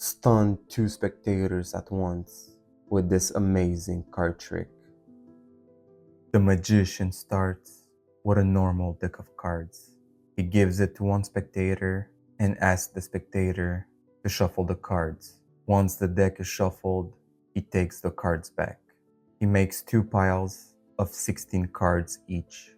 stunned two spectators at once with this amazing card trick. The magician starts with a normal deck of cards. He gives it to one spectator and asks the spectator to shuffle the cards. Once the deck is shuffled, he takes the cards back. He makes two piles of 16 cards each.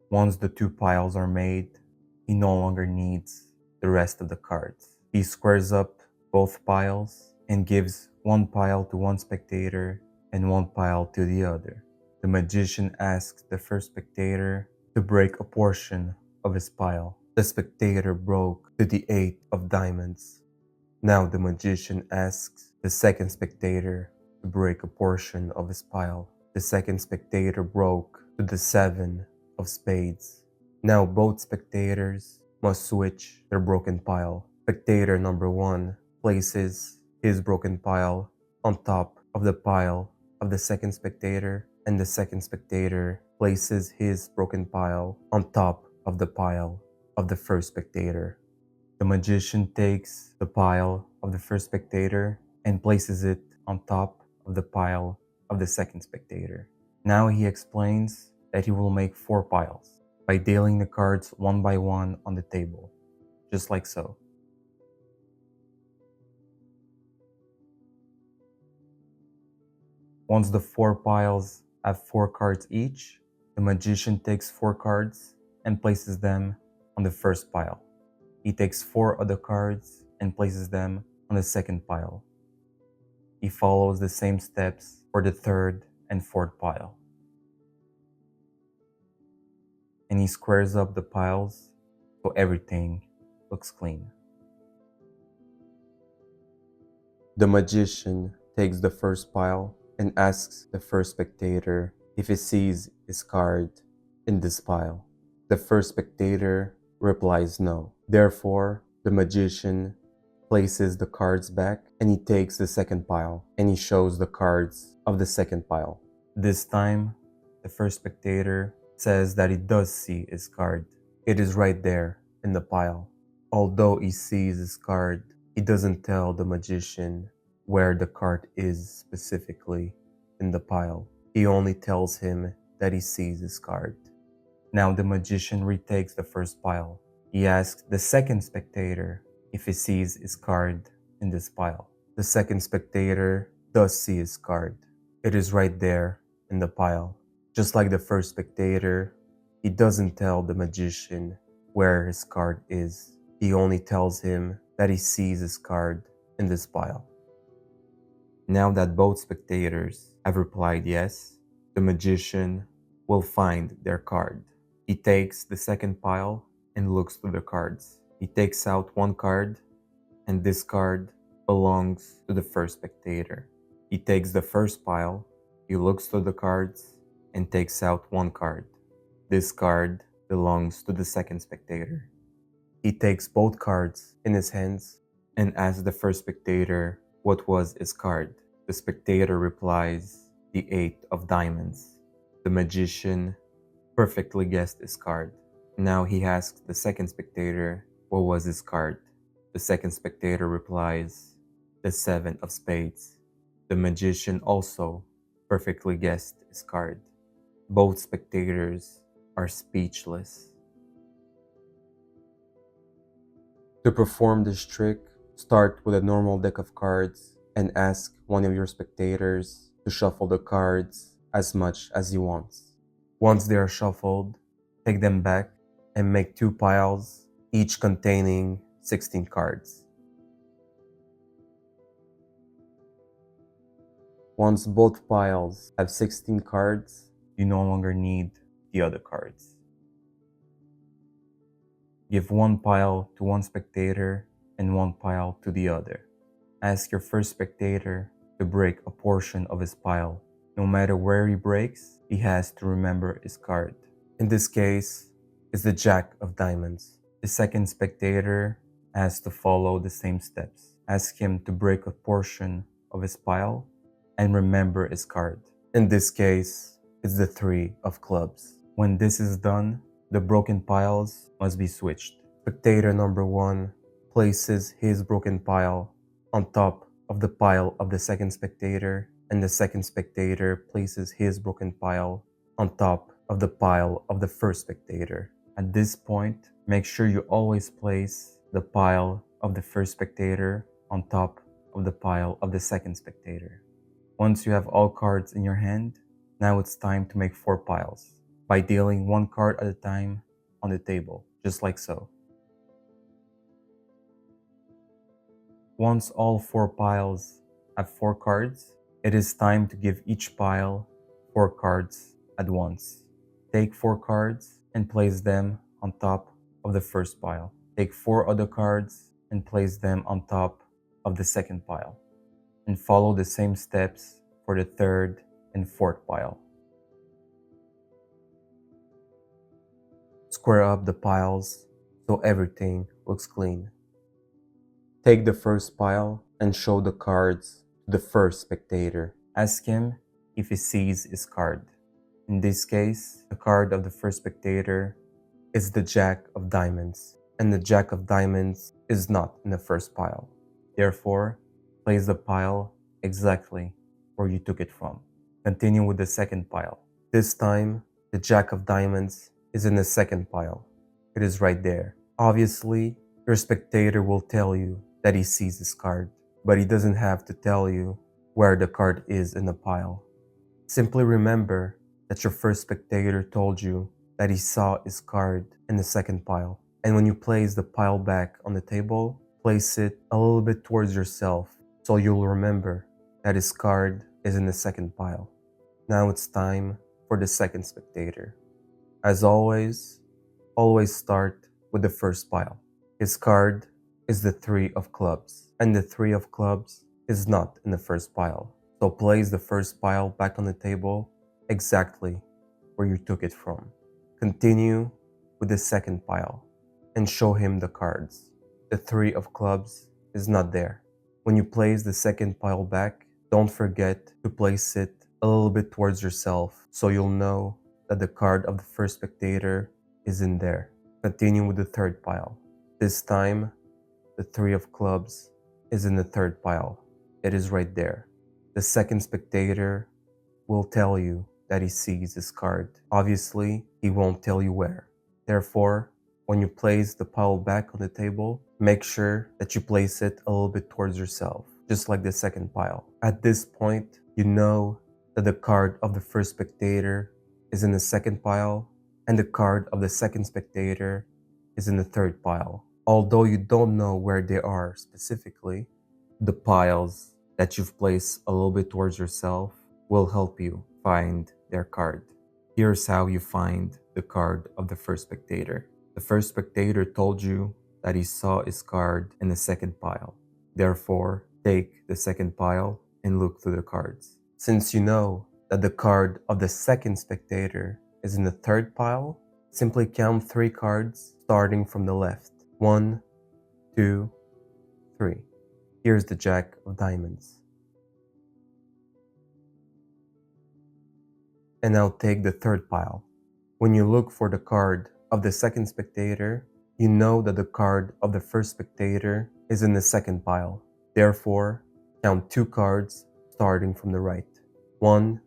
Once the two piles are made, he no longer needs the rest of the cards. He squares up both piles and gives one pile to one spectator and one pile to the other. The magician asks the first spectator to break a portion of his pile. The spectator broke to the 8 of diamonds. Now the magician asks the second spectator to break a portion of his pile. The second spectator broke to the 7 of spades. Now both spectators must switch their broken pile. Spectator number 1 places his broken pile on top of the pile of the second spectator, and the second spectator places his broken pile on top of the pile of the first spectator. The magician takes the pile of the first spectator and places it on top of the pile of the second spectator. Now he explains that he will make 4 piles by dealing the cards one by one on the table, just like so. Once the 4 piles have 4 cards each, the magician takes 4 cards and places them on the first pile. He takes 4 other cards and places them on the second pile. He follows the same steps for the third and fourth pile. And he squares up the piles so everything looks clean. The magician takes the first pile and asks the first spectator if he sees his card in this pile. The first spectator replies no. Therefore, the magician places the cards back and he takes the second pile and he shows the cards of the second pile. This time, the first spectator says that he does see his card. It is right there in the pile. Although he sees his card, he doesn't tell the magician where the card is specifically in the pile. He only tells him that he sees his card. Now the magician retakes the first pile. He asks the second spectator if he sees his card in this pile. The second spectator does see his card. It is right there in the pile. Just like the first spectator, he doesn't tell the magician where his card is. He only tells him that he sees his card in this pile. Now that both spectators have replied yes, the magician will find their card. He takes the second pile and looks through the cards. He takes out one card, and this card belongs to the first spectator. He takes the first pile, he looks through the cards, and takes out one card. This card belongs to the second spectator. He takes both cards in his hands and asks the first spectator what was his card. The spectator replies, the 8 of diamonds. The magician perfectly guessed his card. Now he asks the second spectator what was his card. The second spectator replies, the 7 of spades. The magician also perfectly guessed his card. Both spectators are speechless. To perform this trick, start with a normal deck of cards and ask one of your spectators to shuffle the cards as much as he wants. Once they are shuffled, take them back and make 2 piles, each containing 16 cards. Once both piles have 16 cards, you no longer need the other cards. Give 1 pile to one spectator and 1 pile to the other. Ask your first spectator to break a portion of his pile. No matter where he breaks, he has to remember his card. In this case, it's the Jack of diamonds. The second spectator has to follow the same steps. Ask him to break a portion of his pile and remember his card. In this case, it's the 3 of clubs. When this is done, the broken piles must be switched. Spectator number 1 places his broken pile on top of the pile of the second spectator, and the second spectator places his broken pile on top of the pile of the first spectator. At this point, make sure you always place the pile of the first spectator on top of the pile of the second spectator. Once you have all cards in your hand, now it's time to make 4 piles by dealing 1 card at a time on the table, just like so. Once all 4 piles have 4 cards, it is time to give each pile 4 cards at once. Take 4 cards and place them on top of the first pile. Take 4 other cards and place them on top of the second pile. And follow the same steps for the third and fourth pile. Square up the piles so everything looks clean. Take the first pile and show the cards to the first spectator. Ask him if he sees his card. In this case, the card of the first spectator is the Jack of Diamonds, and the Jack of Diamonds is not in the first pile. Therefore, place the pile exactly where you took it from. Continue with the second pile. This time, the Jack of Diamonds is in the second pile. It is right there. Obviously, your spectator will tell you that he sees this card, but he doesn't have to tell you where the card is in the pile. Simply remember that your first spectator told you that he saw his card in the second pile. And when you place the pile back on the table, place it a little bit towards yourself so you'll remember that his card is in the second pile. Now it's time for the second spectator. As always start with the first pile. His card is the 3 of clubs, and the 3 of clubs is not in the first pile. So place the first pile back on the table exactly where you took it from. Continue with the second pile and show him the cards. The 3 of clubs is not there. When you place the second pile back, don't forget to place it a little bit towards yourself so you'll know that the card of the first spectator is in there. Continue with the third pile. This time, the 3 of clubs is in the third pile. It is right there. The second spectator will tell you that he sees this card. Obviously, he won't tell you where. Therefore, when you place the pile back on the table, make sure that you place it a little bit towards yourself, just like the second pile. At this point, you know that the card of the first spectator is in the second pile, and the card of the second spectator is in the third pile. Although you don't know where they are specifically, the piles that you've placed a little bit towards yourself will help you find their card. Here's how you find the card of the first spectator. The first spectator told you that he saw his card in the second pile. Therefore, take the second pile and look through the cards. Since you know that the card of the second spectator is in the third pile, simply count 3 cards starting from the left. 1, 2, 3. Here's the Jack of Diamonds. And now take the third pile. When you look for the card of the second spectator, you know that the card of the first spectator is in the second pile. Therefore, count 2 cards starting from the right. 1,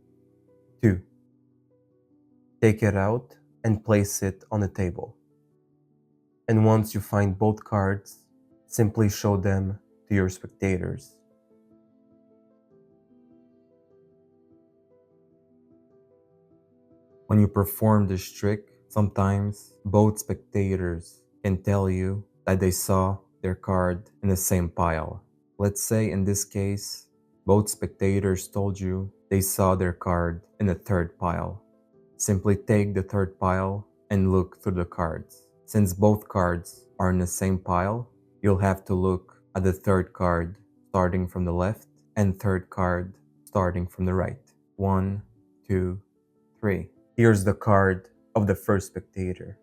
2. Take it out and place it on the table. And once you find both cards, simply show them to your spectators. When you perform this trick, sometimes both spectators can tell you that they saw their card in the same pile. Let's say in this case, both spectators told you they saw their card in the third pile. Simply take the third pile and look through the cards. Since both cards are in the same pile, you'll have to look at the third card starting from the left and third card starting from the right. 1, 2, 3. Here's the card of the first spectator.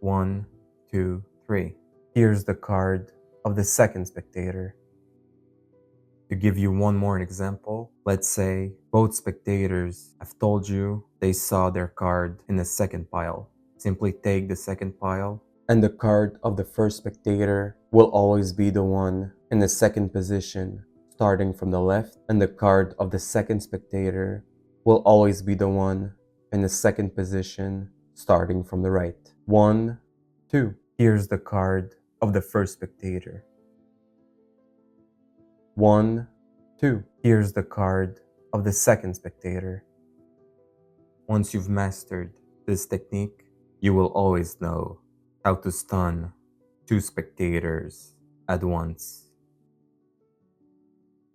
1, 2, 3. Here's the card of the second spectator. To give you one more example, let's say both spectators have told you they saw their card in the second pile. Simply take the second pile, and the card of the first spectator will always be the one in the second position, starting from the left, and the card of the second spectator will always be the one in the second position, starting from the right. 1, 2. Here's the card of the first spectator. 1, 2. Here's the card of the second spectator. Once you've mastered this technique, you will always know how to stun two spectators at once.